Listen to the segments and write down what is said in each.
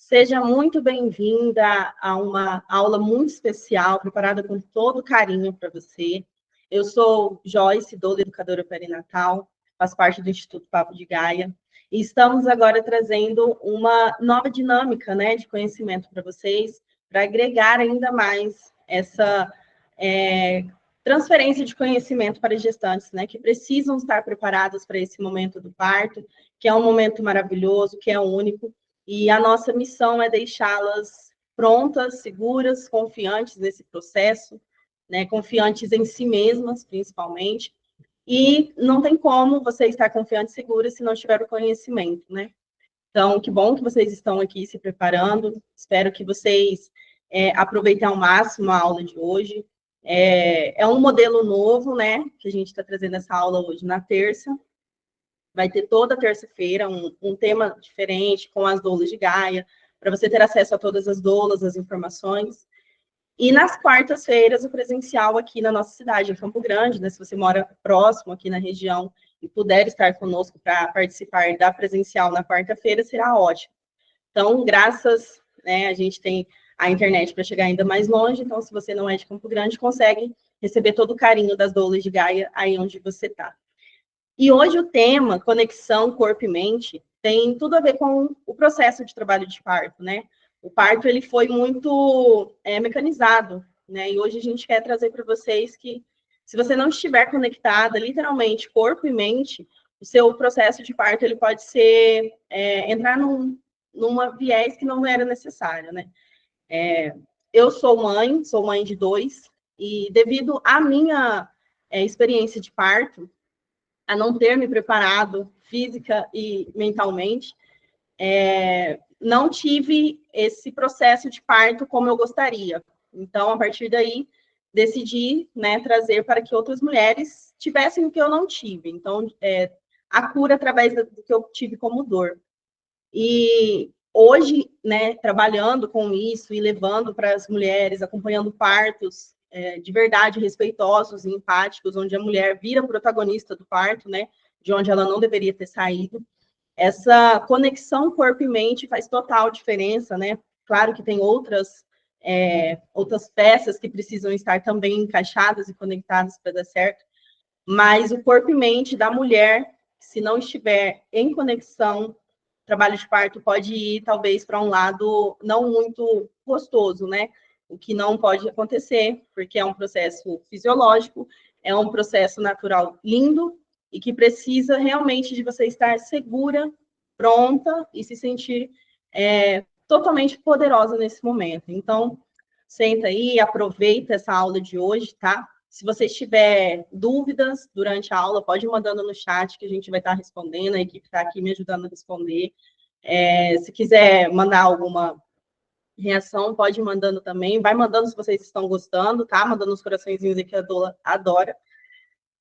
Seja muito bem-vinda a uma aula muito especial, preparada com todo carinho para você. Eu sou Joyce, doula educadora perinatal, faço parte do Instituto Papo de Gaia, e estamos agora trazendo uma nova dinâmica, né, de conhecimento para vocês, para agregar ainda mais essa transferência de conhecimento para gestantes, né, que precisam estar preparadas para esse momento do parto, que é um momento maravilhoso, que é único, e a nossa missão é deixá-las prontas, seguras, confiantes nesse processo, né, confiantes em si mesmas, principalmente. E não tem como você estar confiante e segura se não tiver o conhecimento, né? Então, que bom que vocês estão aqui se preparando. Espero que vocês aproveitem ao máximo a aula de hoje. É um modelo novo, né? Que a gente está trazendo essa aula hoje na terça. Vai ter toda terça-feira um tema diferente com as doulas de Gaia, para você ter acesso a todas as doulas, as informações. E nas quartas-feiras, o presencial aqui na nossa cidade, em Campo Grande, né? Se você mora próximo aqui na região e puder estar conosco para participar da presencial na quarta-feira, será ótimo. Então, graças, né, a gente tem a internet para chegar ainda mais longe, então, se você não é de Campo Grande, consegue receber todo o carinho das doulas de Gaia aí onde você está. E hoje o tema, conexão corpo e mente, tem tudo a ver com o processo de trabalho de parto, né? O parto, ele foi muito mecanizado, né? E hoje a gente quer trazer para vocês que, se você não estiver conectada, literalmente, corpo e mente, o seu processo de parto, ele pode ser, entrar numa viés que não era necessário, né? Eu sou mãe de 2, e devido à minha experiência de parto, a não ter me preparado física e mentalmente, não tive esse processo de parto como eu gostaria. Então, a partir daí, decidi, né, trazer para que outras mulheres tivessem o que eu não tive. Então, a cura através do que eu tive como dor. E hoje, né, trabalhando com isso e levando para as mulheres, acompanhando partos de verdade respeitosos e empáticos, onde a mulher vira protagonista do parto, né, de onde ela não deveria ter saído. Essa conexão corpo e mente faz total diferença, né? Claro que tem outras peças que precisam estar também encaixadas e conectadas para dar certo, mas o corpo e mente da mulher, se não estiver em conexão, o trabalho de parto pode ir, talvez, para um lado não muito gostoso, né? O que não pode acontecer, porque é um processo fisiológico, é um processo natural lindo, e que precisa realmente de você estar segura, pronta e se sentir totalmente poderosa nesse momento. Então, senta aí, aproveita essa aula de hoje, tá? Se você tiver dúvidas durante a aula, pode ir mandando no chat que a gente vai estar respondendo, a equipe está aqui me ajudando a responder. Se quiser mandar alguma reação, pode ir mandando também. Vai mandando se vocês estão gostando, tá? Mandando os coraçõezinhos aí que a Dola adora.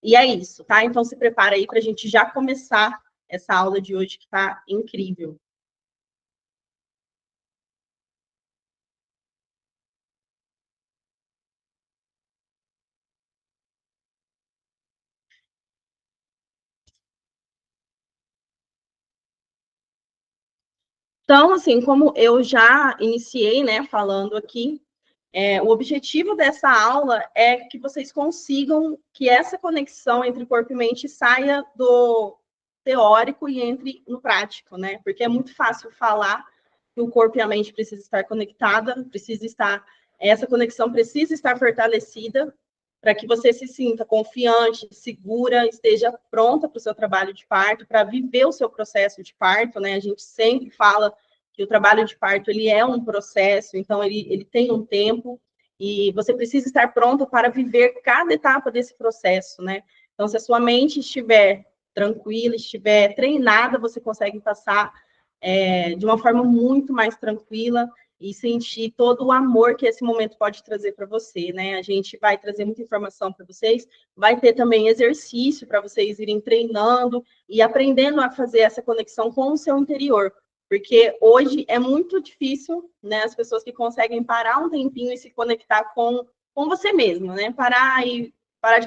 E é isso, tá? Então se prepara aí para a gente já começar essa aula de hoje que está incrível. Então, assim, como eu já iniciei, né, falando aqui, o objetivo dessa aula é que vocês consigam que essa conexão entre corpo e mente saia do teórico e entre no prático, né? Porque é muito fácil falar que o corpo e a mente precisam estar conectada, essa conexão precisa estar fortalecida para que você se sinta confiante, segura, esteja pronta para o seu trabalho de parto, para viver o seu processo de parto, né? A gente sempre fala que o trabalho de parto ele é um processo, então ele tem um tempo, e você precisa estar pronta para viver cada etapa desse processo, né? Então, se a sua mente estiver tranquila, estiver treinada, você consegue passar de uma forma muito mais tranquila e sentir todo o amor que esse momento pode trazer para você, né? A gente vai trazer muita informação para vocês, vai ter também exercício para vocês irem treinando e aprendendo a fazer essa conexão com o seu interior, porque hoje é muito difícil, né, as pessoas que conseguem parar um tempinho e se conectar com você mesmo, né? Parar de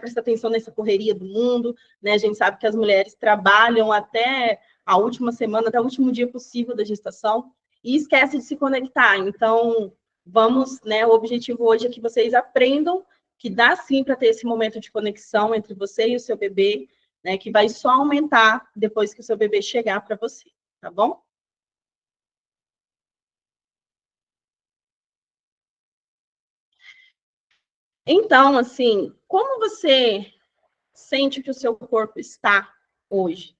prestar atenção nessa correria do mundo, né? A gente sabe que as mulheres trabalham até a última semana, até o último dia possível da gestação, e esquece de se conectar. Então, vamos, né? O objetivo hoje é que vocês aprendam que dá sim para ter esse momento de conexão entre você e o seu bebê, né? Que vai só aumentar depois que o seu bebê chegar para você, tá bom? Então, assim, como você sente que o seu corpo está hoje?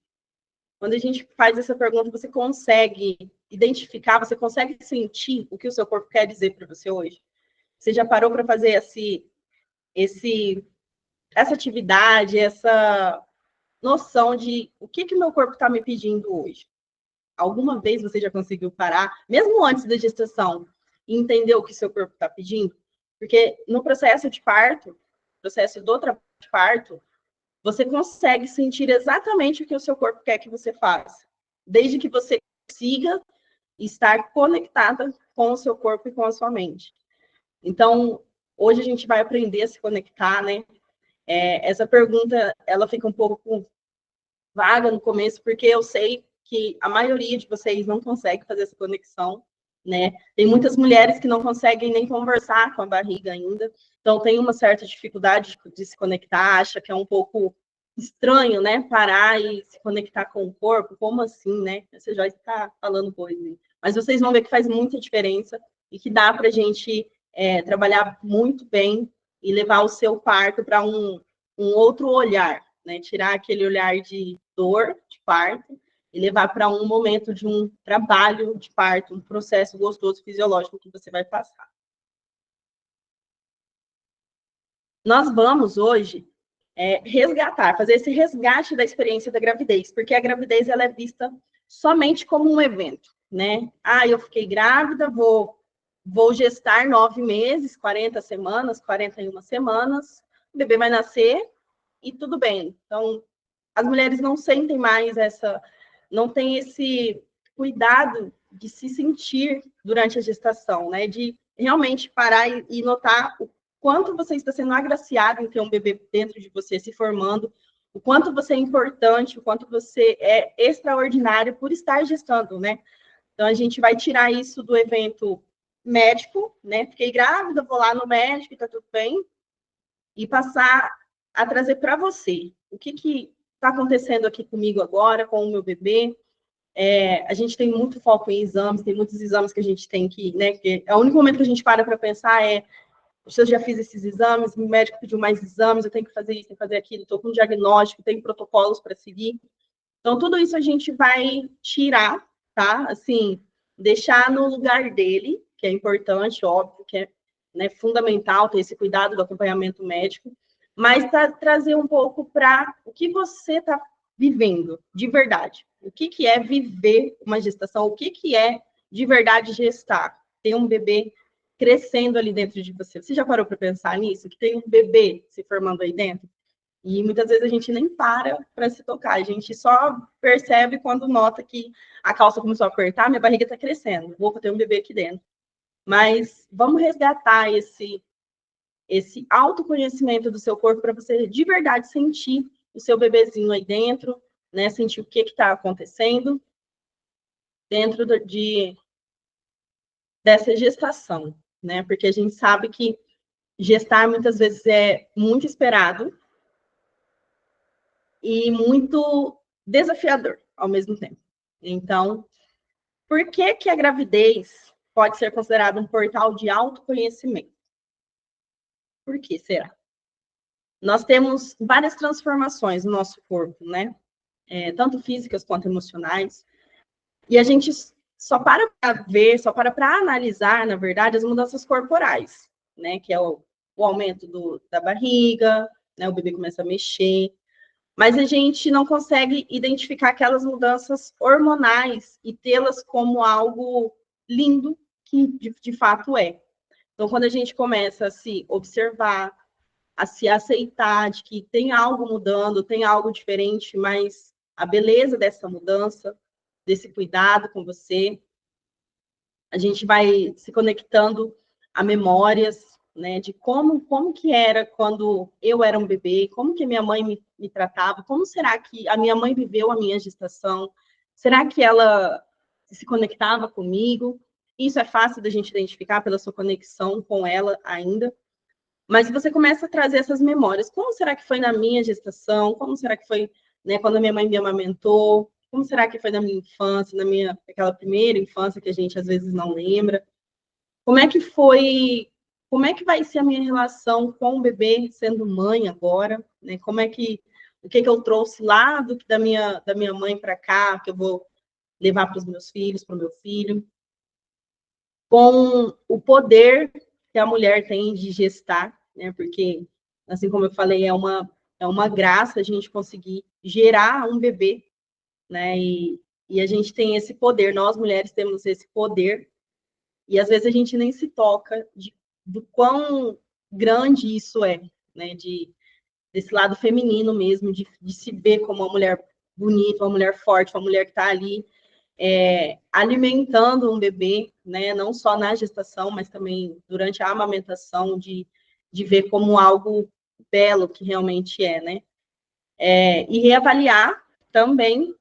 Quando a gente faz essa pergunta, você consegue identificar, você consegue sentir o que o seu corpo quer dizer para você hoje? Você já parou para fazer essa atividade, essa noção de o que o meu corpo está me pedindo hoje? Alguma vez você já conseguiu parar, mesmo antes da gestação, e entender o que seu corpo está pedindo? Porque no processo de parto, processo do trabalho de parto, você consegue sentir exatamente o que o seu corpo quer que você faça, desde que você consiga estar conectada com o seu corpo e com a sua mente. Então, hoje a gente vai aprender a se conectar, né? Essa pergunta, ela fica um pouco vaga no começo, porque eu sei que a maioria de vocês não consegue fazer essa conexão, né? Tem muitas mulheres que não conseguem nem conversar com a barriga ainda, então tem uma certa dificuldade de se conectar, acha que é um pouco estranho, né? Parar e se conectar com o corpo, como assim, né? Você já está falando coisa. Mas vocês vão ver que faz muita diferença e que dá para a gente trabalhar muito bem e levar o seu parto para um outro olhar, né? Tirar aquele olhar de dor de parto e levar para um momento de um trabalho de parto, um processo gostoso fisiológico que você vai passar. Nós vamos hoje resgatar, fazer esse resgate da experiência da gravidez, porque a gravidez ela é vista somente como um evento, né? Ah, eu fiquei grávida, vou gestar 9 meses, 40 semanas, 41 semanas, o bebê vai nascer e tudo bem. Então, as mulheres não sentem mais não tem esse cuidado de se sentir durante a gestação, né? De realmente parar e notar o quanto você está sendo agraciado em ter um bebê dentro de você se formando, o quanto você é importante, o quanto você é extraordinário por estar gestando, né? Então a gente vai tirar isso do evento médico, né? Fiquei grávida, vou lá no médico, tá tudo bem, e passar a trazer para você o que está acontecendo aqui comigo agora, com o meu bebê. A gente tem muito foco em exames, tem muitos exames que a gente tem que, né? Que é o único momento que a gente para pensar se eu já fiz esses exames, o médico pediu mais exames, eu tenho que fazer isso, tenho que fazer aquilo, estou com um diagnóstico, tenho protocolos para seguir. Então, tudo isso a gente vai tirar, tá? Assim, deixar no lugar dele, que é importante, óbvio, que é, né, fundamental ter esse cuidado do acompanhamento médico, mas trazer um pouco para o que você está vivendo de verdade. O que é viver uma gestação? O que é de verdade gestar? Ter um bebê crescendo ali dentro de você. Você já parou para pensar nisso? Que tem um bebê se formando aí dentro? E muitas vezes a gente nem para se tocar, a gente só percebe quando nota que a calça começou a apertar, minha barriga está crescendo, vou ter um bebê aqui dentro. Mas vamos resgatar esse autoconhecimento do seu corpo para você de verdade sentir o seu bebezinho aí dentro, né? Sentir o que está acontecendo dentro dessa gestação, né? Porque a gente sabe que gestar muitas vezes é muito esperado e muito desafiador ao mesmo tempo. Então, por que a gravidez pode ser considerada um portal de autoconhecimento? Por que será? Nós temos várias transformações no nosso corpo, né? Tanto físicas quanto emocionais. E a gente só para ver, só para analisar, na verdade, as mudanças corporais, né? Que é o aumento da barriga, né? O bebê começa a mexer. Mas a gente não consegue identificar aquelas mudanças hormonais e tê-las como algo lindo que de fato é. Então, quando a gente começa a se observar, a se aceitar de que tem algo mudando, tem algo diferente, mas a beleza dessa mudança, desse cuidado com você, a gente vai se conectando a memórias, né, de como que era quando eu era um bebê, como que minha mãe me tratava, como será que a minha mãe viveu a minha gestação, será que ela se conectava comigo. Isso é fácil da gente identificar pela sua conexão com ela ainda. Mas você começa a trazer essas memórias. Como será que foi na minha gestação? Como será que foi, né, quando a minha mãe me amamentou? Como será que foi na minha infância, aquela primeira infância que a gente às vezes não lembra? Como é que foi? Como é que vai ser a minha relação com o bebê sendo mãe agora? Né? O que eu trouxe lá da minha mãe para cá, que eu vou levar para os meus filhos, para o meu filho? Com o poder que a mulher tem de gestar, né? Porque, assim como eu falei, é uma graça a gente conseguir gerar um bebê, né? E a gente tem esse poder, nós mulheres temos esse poder, e às vezes a gente nem se toca do quão grande isso é, né? Desse lado feminino mesmo, de se ver como uma mulher bonita, uma mulher forte, uma mulher que está ali alimentando um bebê, né, não só na gestação, mas também durante a amamentação, de ver como algo belo que realmente é, né? E reavaliar também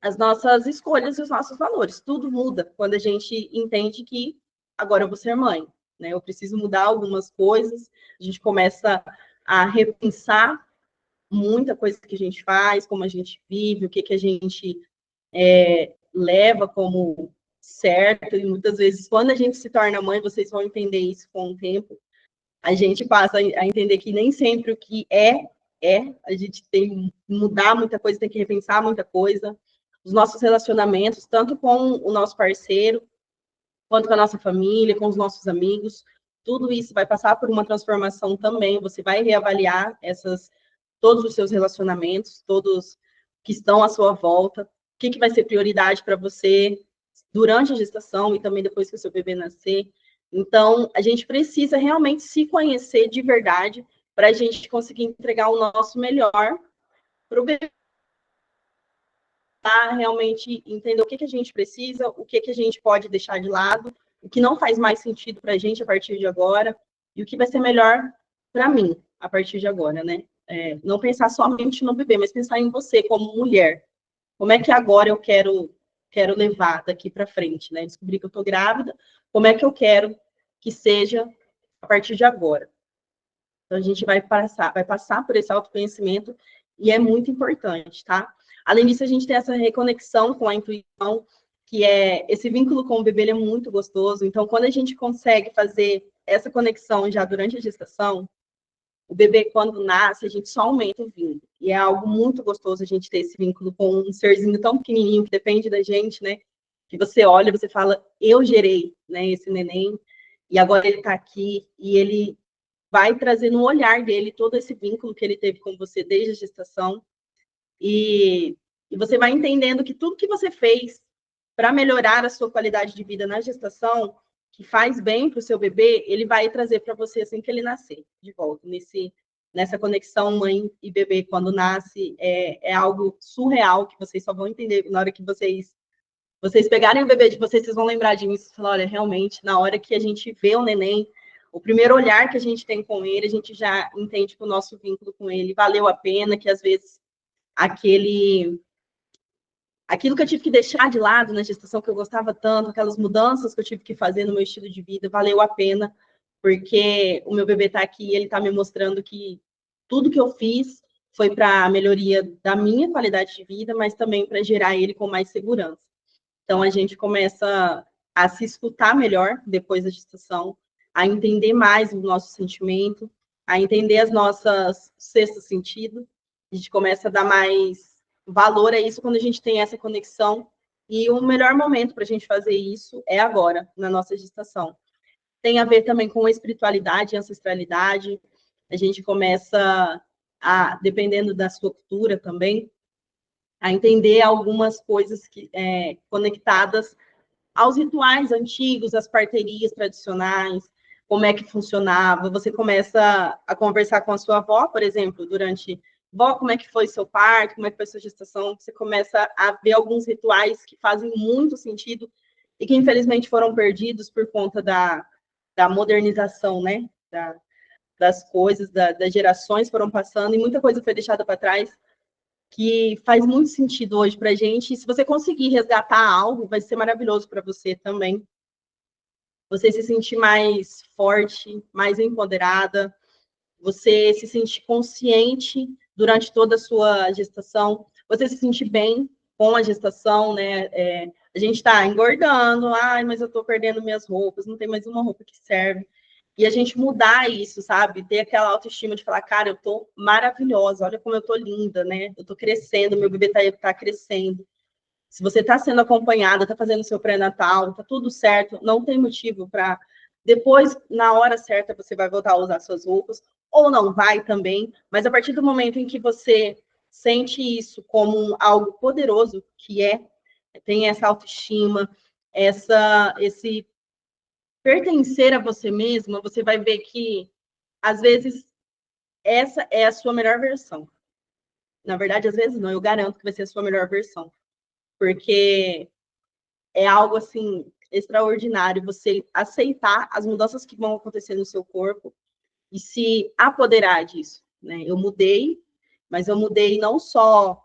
as nossas escolhas e os nossos valores. Tudo muda quando a gente entende que agora eu vou ser mãe, né? Eu preciso mudar algumas coisas, a gente começa a repensar muita coisa que a gente faz, como a gente vive, o que a gente leva como certo, e muitas vezes, quando a gente se torna mãe, vocês vão entender isso com o tempo, a gente passa a entender que nem sempre o que a gente tem que mudar muita coisa, tem que repensar muita coisa, os nossos relacionamentos, tanto com o nosso parceiro, quanto com a nossa família, com os nossos amigos, tudo isso vai passar por uma transformação também, você vai reavaliar todos os seus relacionamentos, todos que estão à sua volta, o que vai ser prioridade para você durante a gestação e também depois que o seu bebê nascer. Então, a gente precisa realmente se conhecer de verdade para a gente conseguir entregar o nosso melhor para o bebê, realmente entender o que a gente precisa, o que a gente pode deixar de lado, o que não faz mais sentido para a gente a partir de agora e o que vai ser melhor para mim a partir de agora, né? Não pensar somente no bebê, mas pensar em você como mulher. Como é que agora eu quero levar daqui para frente, né? Descobrir que eu estou grávida, como é que eu quero que seja a partir de agora. Então, a gente vai passar por esse autoconhecimento e é muito importante, tá? Além disso, a gente tem essa reconexão com a intuição, que é esse vínculo com o bebê, ele é muito gostoso. Então, quando a gente consegue fazer essa conexão já durante a gestação, o bebê, quando nasce, a gente só aumenta o vínculo. E é algo muito gostoso a gente ter esse vínculo com um serzinho tão pequenininho que depende da gente, né? Que você olha, você fala, eu gerei, né, esse neném, e agora ele está aqui, e ele vai trazer no olhar dele todo esse vínculo que ele teve com você desde a gestação. E você vai entendendo que tudo que você fez para melhorar a sua qualidade de vida na gestação, que faz bem para o seu bebê, ele vai trazer para você assim que ele nascer, de volta. Nessa conexão mãe e bebê, quando nasce, é algo surreal, que vocês só vão entender na hora que vocês pegarem o bebê de vocês vão lembrar disso. Falar, olha, realmente, na hora que a gente vê o neném, o primeiro olhar que a gente tem com ele, a gente já entende que o nosso vínculo com ele valeu a pena, que às vezes aquilo que eu tive que deixar de lado na gestação, que eu gostava tanto, aquelas mudanças que eu tive que fazer no meu estilo de vida, valeu a pena, porque o meu bebê está aqui e ele está me mostrando que tudo que eu fiz foi para a melhoria da minha qualidade de vida, mas também para gerar ele com mais segurança. Então, a gente começa a se escutar melhor depois da gestação, a entender mais o nosso sentimento, a entender as nossas sexto sentido. A gente começa a dar mais valor a isso quando a gente tem essa conexão. E o melhor momento para a gente fazer isso é agora, na nossa gestação. Tem a ver também com a espiritualidade e ancestralidade. A gente começa dependendo da sua cultura também, a entender algumas coisas conectadas aos rituais antigos, às parterias tradicionais, como é que funcionava. Você começa a conversar com a sua avó, por exemplo, vó, como é que foi seu parto, como é que foi sua gestação? Você começa a ver alguns rituais que fazem muito sentido e que, infelizmente, foram perdidos por conta da modernização, né? Das coisas, das gerações foram passando e muita coisa foi deixada para trás, que faz muito sentido hoje para a gente. E se você conseguir resgatar algo, vai ser maravilhoso para você também. Você se sentir mais forte, mais empoderada, você se sentir consciente durante toda a sua gestação, você se sentir bem com a gestação, né? A gente está engordando, ai, mas eu estou perdendo minhas roupas, não tem mais uma roupa que serve. E a gente mudar isso, sabe? Ter aquela autoestima de falar, cara, eu tô maravilhosa, olha como eu tô linda, né? Eu tô crescendo, meu bebê tá crescendo. Se você está sendo acompanhada, está fazendo seu pré-natal, está tudo certo, não tem motivo para depois, na hora certa, você vai voltar a usar suas roupas, ou não vai também, mas a partir do momento em que você sente isso como algo poderoso, que tem essa autoestima, esse pertencer a você mesma, você vai ver que, às vezes, essa é a sua melhor versão. Na verdade, às vezes não, eu garanto que vai ser a sua melhor versão. Porque é algo, assim, extraordinário você aceitar as mudanças que vão acontecer no seu corpo e se apoderar disso, né? Eu mudei, mas eu mudei não só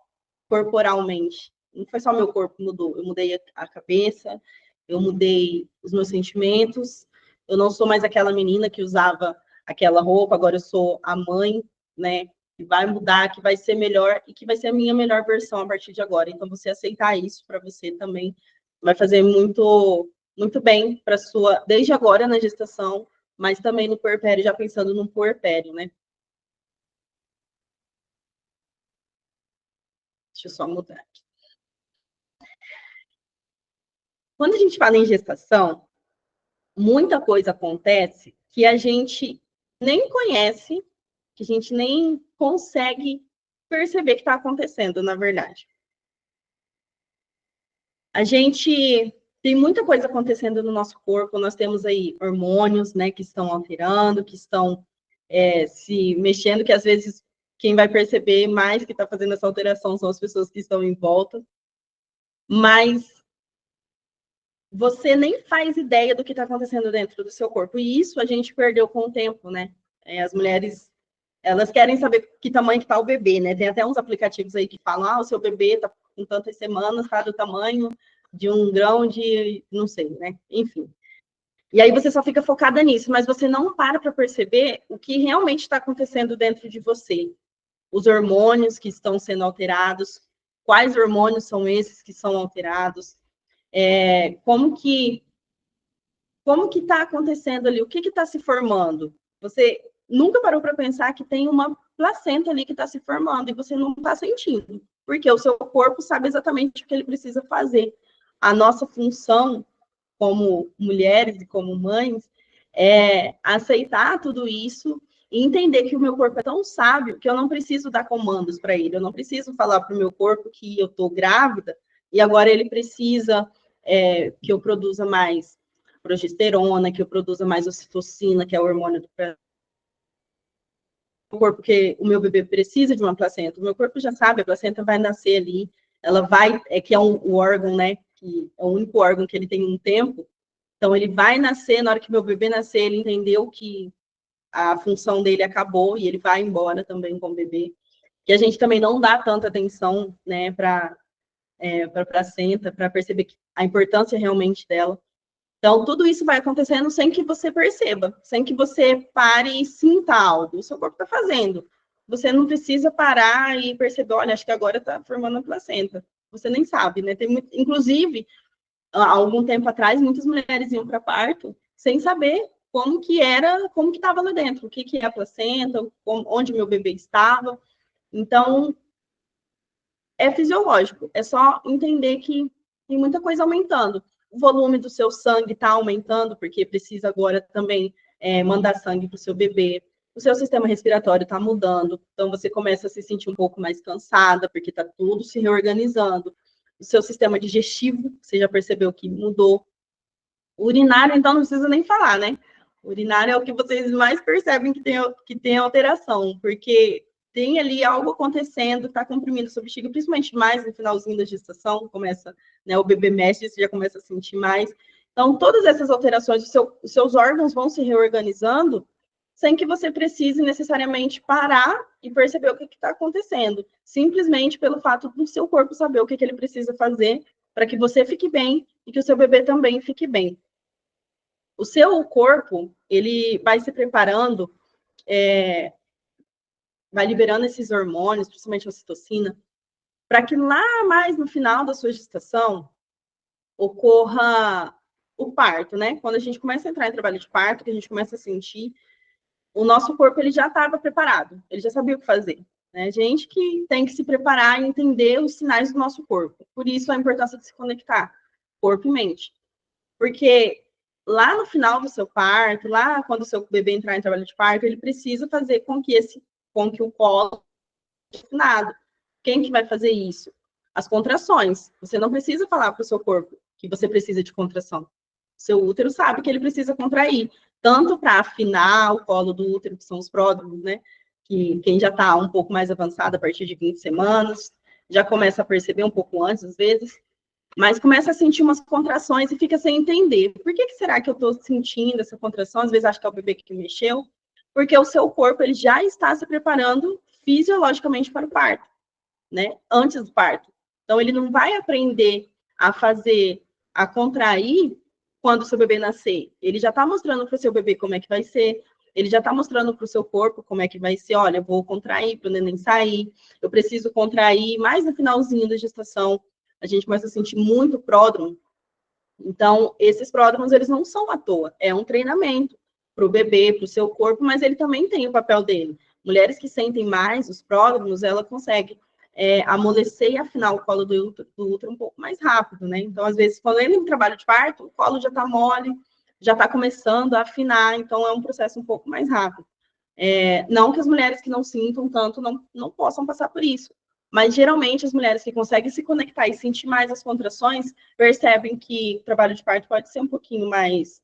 corporalmente, não foi só meu corpo que mudou, eu mudei a cabeça, eu mudei os meus sentimentos, eu não sou mais aquela menina que usava aquela roupa, agora eu sou a mãe, né, que vai mudar, que vai ser melhor e que vai ser a minha melhor versão a partir de agora. Então, você aceitar isso para você também vai fazer muito, muito bem para sua, desde agora na gestação, mas também no puerpério, já pensando no puerpério, né? Deixa eu só mudar aqui. Quando a gente fala em gestação, muita coisa acontece que a gente nem conhece, que a gente nem consegue perceber que está acontecendo, na verdade. A gente tem muita coisa acontecendo no nosso corpo, nós temos aí hormônios, né, que estão alterando, que estão se mexendo, que às vezes quem vai perceber mais que está fazendo essa alteração são as pessoas que estão em volta. Mas você nem faz ideia do que está acontecendo dentro do seu corpo. E isso a gente perdeu com o tempo, né? As mulheres, elas querem saber que tamanho que está o bebê, né? Tem até uns aplicativos aí que falam, o seu bebê está com tantas semanas, está do tamanho de um grão de, não sei, né? Enfim. E aí você só fica focada nisso, mas você não para perceber o que realmente está acontecendo dentro de você. Os hormônios que estão sendo alterados, quais hormônios são esses que são alterados, como que está acontecendo ali, o que está se formando. Você nunca parou para pensar que tem uma placenta ali que está se formando e você não está sentindo, porque o seu corpo sabe exatamente o que ele precisa fazer. A nossa função como mulheres e como mães é aceitar tudo isso e entender que o meu corpo é tão sábio que eu não preciso dar comandos para ele, eu não preciso falar para o meu corpo que eu estou grávida e agora ele precisa que eu produza mais progesterona, que eu produza mais ocitocina, que é o hormônio do corpo, que o meu bebê precisa de uma placenta. O meu corpo já sabe, a placenta vai nascer ali, ela vai, que é um órgão, né, que é o único órgão que ele tem um tempo, então ele vai nascer, na hora que meu bebê nascer, ele entendeu que a função dele acabou e ele vai embora também com o bebê. Que a gente também não dá tanta atenção, né, para a placenta, para perceber a importância realmente dela. Então, tudo isso vai acontecendo sem que você perceba, sem que você pare e sinta algo. O seu corpo está fazendo. Você não precisa parar e perceber, olha, acho que agora está formando a placenta. Você nem sabe, né? Inclusive, há algum tempo atrás, muitas mulheres iam para parto sem saber como que estava lá dentro, o que é a placenta, onde meu bebê estava. Então, é fisiológico. É só entender que tem muita coisa aumentando. O volume do seu sangue está aumentando, porque precisa agora também mandar sangue para o seu bebê. O seu sistema respiratório está mudando, então você começa a se sentir um pouco mais cansada, porque está tudo se reorganizando. O seu sistema digestivo, você já percebeu que mudou. O urinário, então, não precisa nem falar, né? O urinário é o que vocês mais percebem que tem alteração, porque tem ali algo acontecendo, está comprimindo sua bexiga, principalmente mais no finalzinho da gestação, começa, né, o bebê mexe, você já começa a sentir mais. Então, todas essas alterações, os seus órgãos vão se reorganizando sem que você precise necessariamente parar e perceber o que está acontecendo, simplesmente pelo fato do seu corpo saber o que ele precisa fazer para que você fique bem e que o seu bebê também fique bem. O seu corpo, ele vai se preparando, vai liberando esses hormônios, principalmente a ocitocina, para que lá mais no final da sua gestação ocorra o parto, né? Quando a gente começa a entrar em trabalho de parto, que a gente começa a sentir, o nosso corpo ele já estava preparado, ele já sabia o que fazer. Né? A gente que tem que se preparar e entender os sinais do nosso corpo. Por isso a importância de se conectar, corpo e mente. Porque lá no final do seu parto, lá quando o seu bebê entrar em trabalho de parto, ele precisa fazer com que o colo seja afinado. Quem que vai fazer isso? As contrações. Você não precisa falar para o seu corpo que você precisa de contração. Seu útero sabe que ele precisa contrair, tanto para afinar o colo do útero, que são os pródromos, né? Que quem já está um pouco mais avançado, a partir de 20 semanas, já começa a perceber um pouco antes, às vezes, mas começa a sentir umas contrações e fica sem entender. Por que será que eu estou sentindo essa contração? Às vezes acho que é o bebê que mexeu, porque o seu corpo ele já está se preparando fisiologicamente para o parto, né? Antes do parto. Então, ele não vai aprender a contrair quando o seu bebê nascer. Ele já está mostrando para o seu bebê como é que vai ser, ele já está mostrando para o seu corpo como é que vai ser. Olha, eu vou contrair para o neném sair, eu preciso contrair mais no finalzinho da gestação. A gente começa a sentir muito pródromo. Então, esses pródromos, eles não são à toa. É um treinamento para o bebê, para o seu corpo, mas ele também tem o papel dele. Mulheres que sentem mais os pródromos, ela consegue amolecer e afinar o colo do útero um pouco mais rápido, né? Então, às vezes, quando ele em trabalho de parto, o colo já está mole, já está começando a afinar, então é um processo um pouco mais rápido. Não que as mulheres que não sintam tanto não possam passar por isso, mas geralmente as mulheres que conseguem se conectar e sentir mais as contrações percebem que o trabalho de parto pode ser um pouquinho mais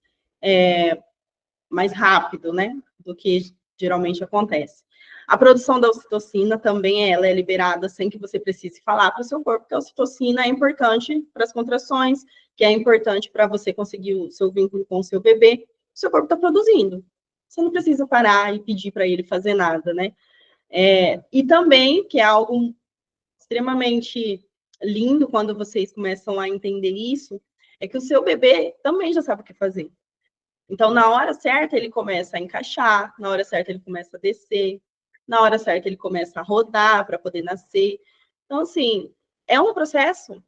rápido, né, do que geralmente acontece. A produção da ocitocina também ela é liberada sem que você precise falar para o seu corpo, porque a ocitocina é importante para as contrações, que é importante para você conseguir o seu vínculo com o seu bebê. O seu corpo está produzindo. Você não precisa parar e pedir para ele fazer nada, né? E também, que é algo extremamente lindo quando vocês começam a entender isso, é que o seu bebê também já sabe o que fazer. Então, na hora certa, ele começa a encaixar, na hora certa, ele começa a descer, na hora certa, ele começa a rodar para poder nascer. Então, assim, é um processo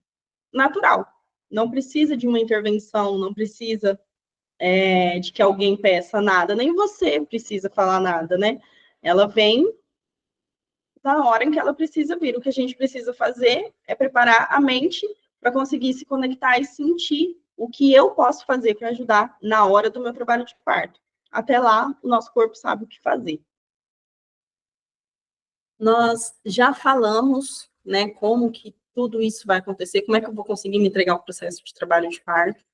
natural. Não precisa de uma intervenção, não precisa de que alguém peça nada, nem você precisa falar nada, né? Ela vem na hora em que ela precisa vir. O que a gente precisa fazer é preparar a mente para conseguir se conectar e sentir o que eu posso fazer para ajudar na hora do meu trabalho de parto. Até lá, o nosso corpo sabe o que fazer. Nós já falamos, né, como que tudo isso vai acontecer, como é que eu vou conseguir me entregar o processo de trabalho de parto.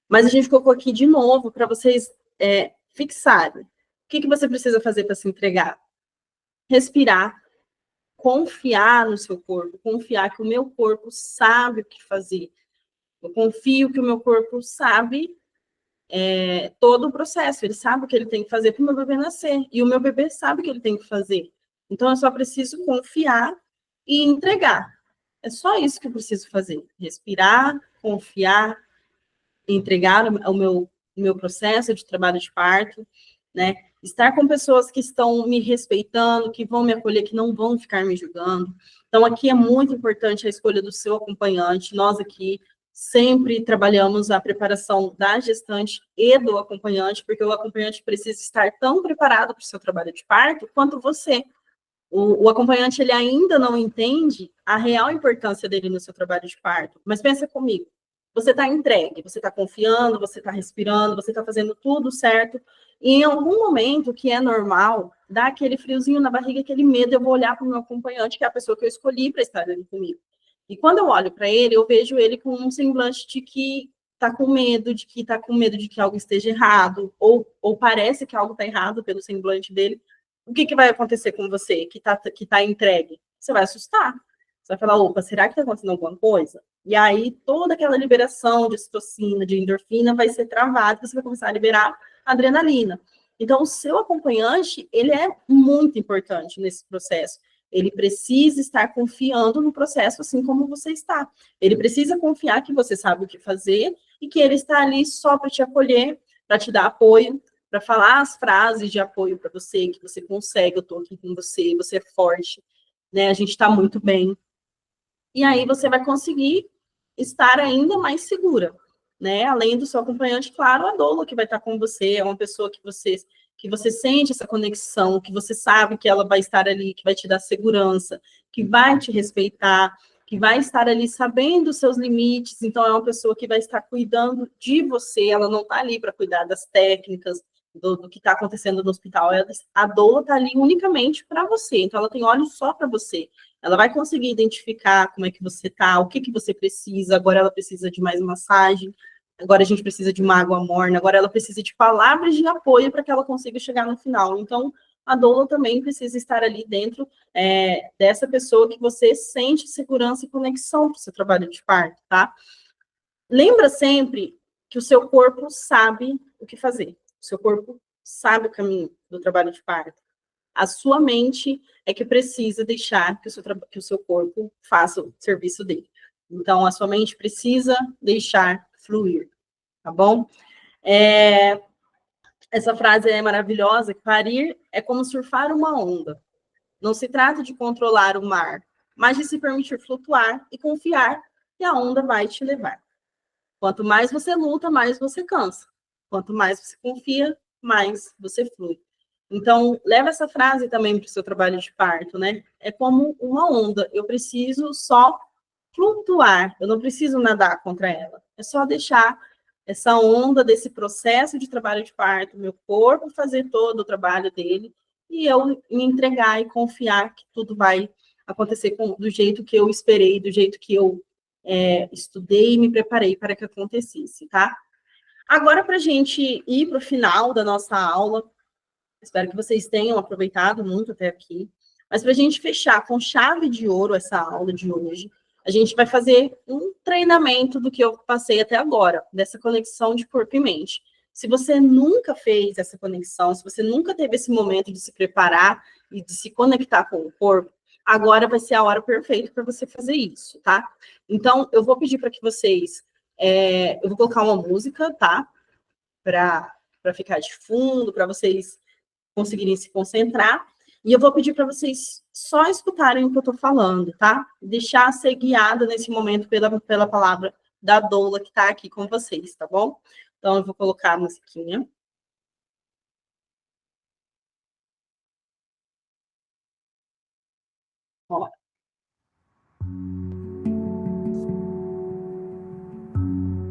Mas a gente colocou aqui de novo para vocês fixarem. O que você precisa fazer para se entregar? Respirar, confiar no seu corpo, confiar que o meu corpo sabe o que fazer. Eu confio que o meu corpo sabe todo o processo, ele sabe o que ele tem que fazer para o meu bebê nascer, e o meu bebê sabe o que ele tem que fazer. Então, eu só preciso confiar e entregar. É só isso que eu preciso fazer. Respirar, confiar, entregar o meu processo de trabalho de parto, né? Estar com pessoas que estão me respeitando, que vão me acolher, que não vão ficar me julgando. Então, aqui é muito importante a escolha do seu acompanhante. Nós aqui sempre trabalhamos a preparação da gestante e do acompanhante, porque o acompanhante precisa estar tão preparado para o seu trabalho de parto quanto você. O acompanhante, ele ainda não entende a real importância dele no seu trabalho de parto. Mas pensa comigo, você está entregue, você está confiando, você está respirando, você está fazendo tudo certo, e em algum momento, que é normal, dá aquele friozinho na barriga, aquele medo, eu vou olhar para o meu acompanhante, que é a pessoa que eu escolhi para estar ali comigo. E quando eu olho para ele, eu vejo ele com um semblante de que está com medo, de que algo esteja errado, ou parece que algo está errado pelo semblante dele. O que vai acontecer com você que tá entregue? Você vai assustar. Você vai falar, opa, será que está acontecendo alguma coisa? E aí, toda aquela liberação de ocitocina, de endorfina, vai ser travada, você vai começar a liberar adrenalina. Então, o seu acompanhante, ele é muito importante nesse processo. Ele precisa estar confiando no processo, assim como você está. Ele precisa confiar que você sabe o que fazer e que ele está ali só para te acolher, para te dar apoio, para falar as frases de apoio para você, que você consegue, eu estou aqui com você, você é forte, né? A gente está muito bem. E aí você vai conseguir estar ainda mais segura, né? Além do seu acompanhante, claro, a doula que vai estar com você, é uma pessoa que você sente essa conexão, que você sabe que ela vai estar ali, que vai te dar segurança, que vai te respeitar, que vai estar ali sabendo os seus limites. Então, é uma pessoa que vai estar cuidando de você, ela não está ali para cuidar das técnicas, do que está acontecendo no hospital. A doula está ali unicamente para você, então ela tem olhos só para você. Ela vai conseguir identificar como é que você está, o que, que você precisa. Agora ela precisa de mais massagem, agora a gente precisa de uma água morna, agora ela precisa de palavras de apoio para que ela consiga chegar no final. Então, a doula também precisa estar ali dentro dessa pessoa que você sente segurança e conexão para o seu trabalho de parto, tá? Lembra sempre que o seu corpo sabe o que fazer. O seu corpo sabe o caminho do trabalho de parto. A sua mente é que precisa deixar que o seu corpo faça o serviço dele. Então, a sua mente precisa deixar fluir, tá bom? Essa frase é maravilhosa, que parir é como surfar uma onda. Não se trata de controlar o mar, mas de se permitir flutuar e confiar que a onda vai te levar. Quanto mais você luta, mais você cansa. Quanto mais você confia, mais você flui. Então, leva essa frase também para o seu trabalho de parto, né? É como uma onda. Eu preciso só flutuar. Eu não preciso nadar contra ela. É só deixar essa onda desse processo de trabalho de parto, meu corpo fazer todo o trabalho dele e eu me entregar e confiar que tudo vai acontecer do jeito que eu esperei, do jeito que eu estudei e me preparei para que acontecesse, tá? Agora, para a gente ir para o final da nossa aula, espero que vocês tenham aproveitado muito até aqui, mas para a gente fechar com chave de ouro essa aula de hoje, a gente vai fazer um treinamento do que eu passei até agora, dessa conexão de corpo e mente. Se você nunca fez essa conexão, se você nunca teve esse momento de se preparar e de se conectar com o corpo, agora vai ser a hora perfeita para você fazer isso, tá? Então, eu vou pedir para que vocês... eu vou colocar uma música, tá? Para ficar de fundo, para vocês conseguirem se concentrar. E eu vou pedir para vocês só escutarem o que eu estou falando, tá? Deixar ser guiada nesse momento pela palavra da doula que está aqui com vocês, tá bom? Então, eu vou colocar a musiquinha. Ó.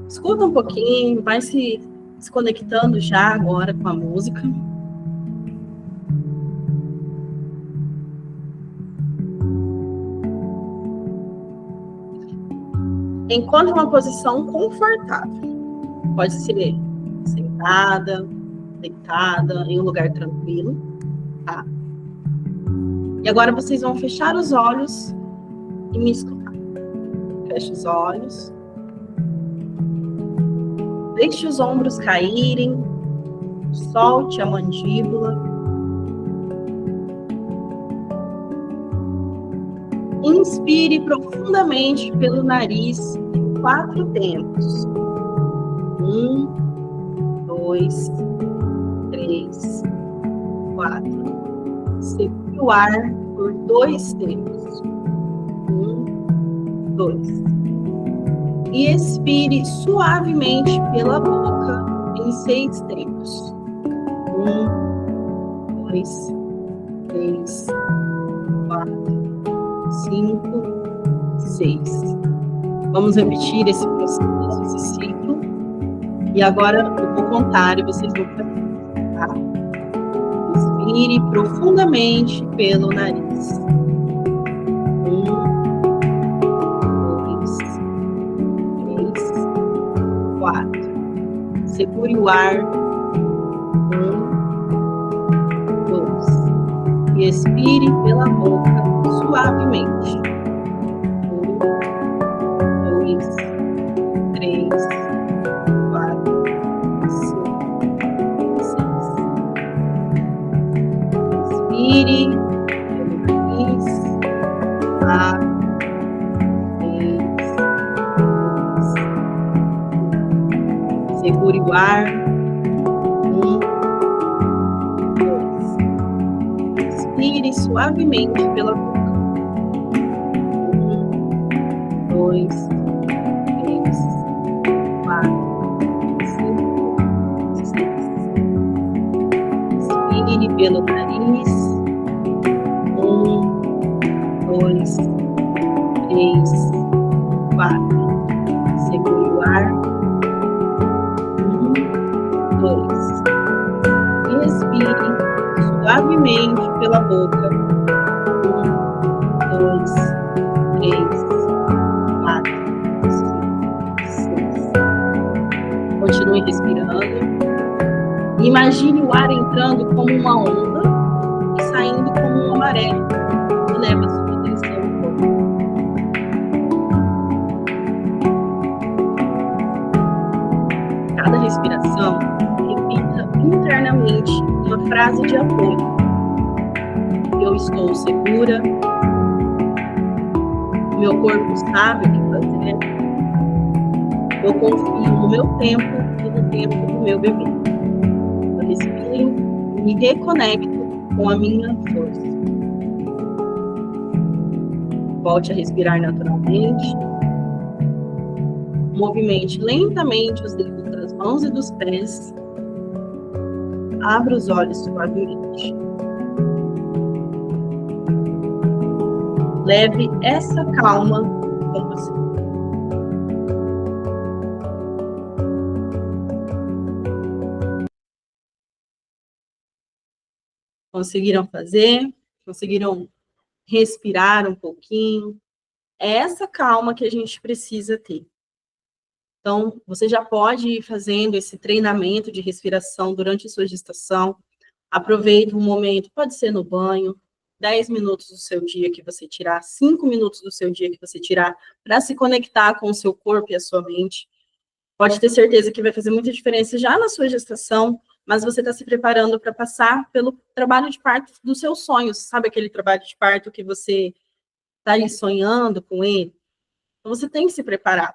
Escuta um pouquinho, vai se conectando já agora com a música. Encontre uma posição confortável. Pode ser sentada, deitada, em um lugar tranquilo, tá? E agora vocês vão fechar os olhos e me escutar. Feche os olhos. Deixe os ombros caírem. Solte a mandíbula. Inspire profundamente pelo nariz em 4 tempos. 1, 2, 3, 4. Segure o ar por 2 tempos. 1, 2. E expire suavemente pela boca em 6 tempos. 1, 2, 3, 4. 5, 6. Vamos repetir esse processo, esse ciclo. E agora eu vou contar e vocês vão fazer, tá? Inspire profundamente pelo nariz. 1, 2, 3, 4. Segure o ar. 1, 2. E expire pela boca suavemente. 1, 2, 3, 4, 5, 6. Inspire suavemente pela boca. 1, 2, 3, 4, 5, 6. Inspire pelo nariz. 1, 2, 3, 4. Segure o ar. 1, 2. E respire suavemente pela boca. 1, 2, 3, 4, 5, 6. Continue respirando. Imagine o ar entrando como uma onda e saindo como uma maré que leva a sua atenção ao corpo. Cada respiração, repita internamente uma frase de apoio. Eu estou segura. Meu corpo sabe o que fazer. Eu confio no meu tempo e no tempo do meu bebê. Eu respiro e me reconecto com a minha força. Volte a respirar naturalmente. Movimente lentamente os dedos das mãos e dos pés. Abra os olhos suavemente. Leve essa calma com você. Conseguiram fazer? Conseguiram respirar um pouquinho? É essa calma que a gente precisa ter. Então, você já pode ir fazendo esse treinamento de respiração durante a sua gestação. Aproveite um momento, pode ser no banho, 10 minutos do seu dia que você tirar, 5 minutos do seu dia que você tirar, para se conectar com o seu corpo e a sua mente. Pode ter certeza que vai fazer muita diferença já na sua gestação, mas você está se preparando para passar pelo trabalho de parto dos seus sonhos. Sabe aquele trabalho de parto que você está aí sonhando com ele? Então, você tem que se preparar.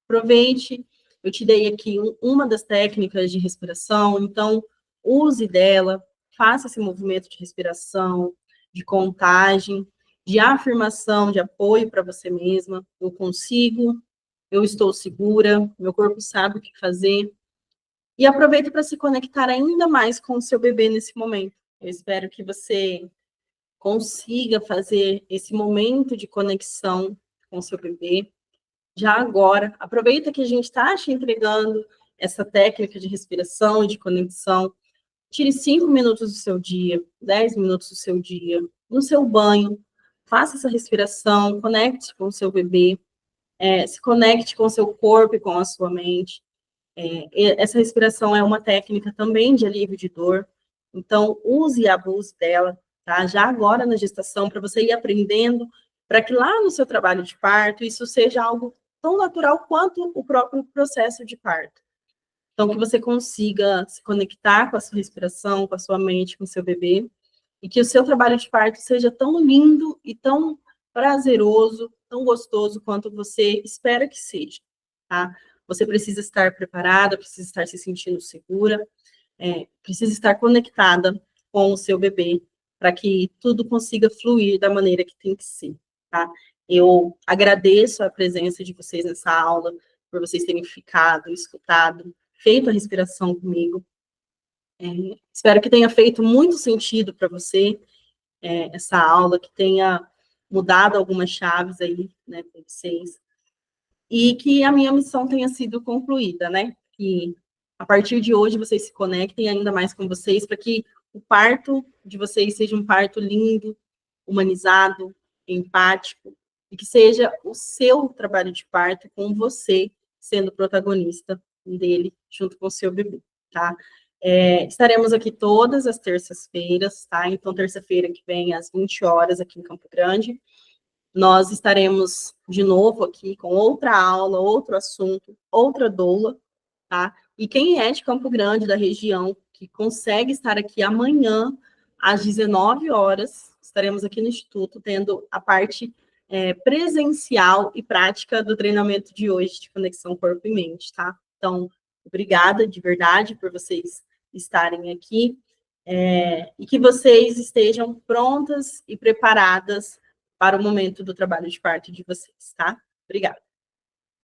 Aproveite, eu te dei aqui uma das técnicas de respiração, então use dela, faça esse movimento de respiração, de contagem, de afirmação, de apoio para você mesma. Eu consigo, eu estou segura, meu corpo sabe o que fazer. E aproveite para se conectar ainda mais com o seu bebê nesse momento. Eu espero que você consiga fazer esse momento de conexão com o seu bebê já agora. Aproveita que a gente está te entregando essa técnica de respiração e de conexão. Tire 5 minutos do seu dia, 10 minutos do seu dia, no seu banho. Faça essa respiração, conecte com o seu bebê, se conecte com o seu corpo e com a sua mente. Essa respiração é uma técnica também de alívio de dor. Então, use e abuse dela, tá? Já agora na gestação, para você ir aprendendo, para que lá no seu trabalho de parto, isso seja algo tão natural quanto o próprio processo de parto. Então, que você consiga se conectar com a sua respiração, com a sua mente, com o seu bebê, e que o seu trabalho de parto seja tão lindo e tão prazeroso, tão gostoso quanto você espera que seja, tá? Você precisa estar preparada, precisa estar se sentindo segura, precisa estar conectada com o seu bebê, para que tudo consiga fluir da maneira que tem que ser, tá? Eu agradeço a presença de vocês nessa aula, por vocês terem ficado, escutado, feito a respiração comigo. Espero que tenha feito muito sentido para você, essa aula, que tenha mudado algumas chaves aí, né, com vocês, e que a minha missão tenha sido concluída, né? Que a partir de hoje vocês se conectem ainda mais com vocês, para que o parto de vocês seja um parto lindo, humanizado, empático, e que seja o seu trabalho de parto com você sendo protagonista dele, junto com o seu bebê, tá? Estaremos aqui todas as terças-feiras, tá? Então, terça-feira que vem, às 20 horas, aqui em Campo Grande. Nós estaremos de novo aqui com outra aula, outro assunto, outra doula, tá? E quem é de Campo Grande, da região, que consegue estar aqui amanhã, às 19 horas, estaremos aqui no Instituto, tendo a parte presencial e prática do treinamento de hoje, de conexão corpo e mente, tá? Então, obrigada, de verdade, por vocês estarem aqui. e que vocês estejam prontas e preparadas para o momento do trabalho de parto de vocês, tá? Obrigada.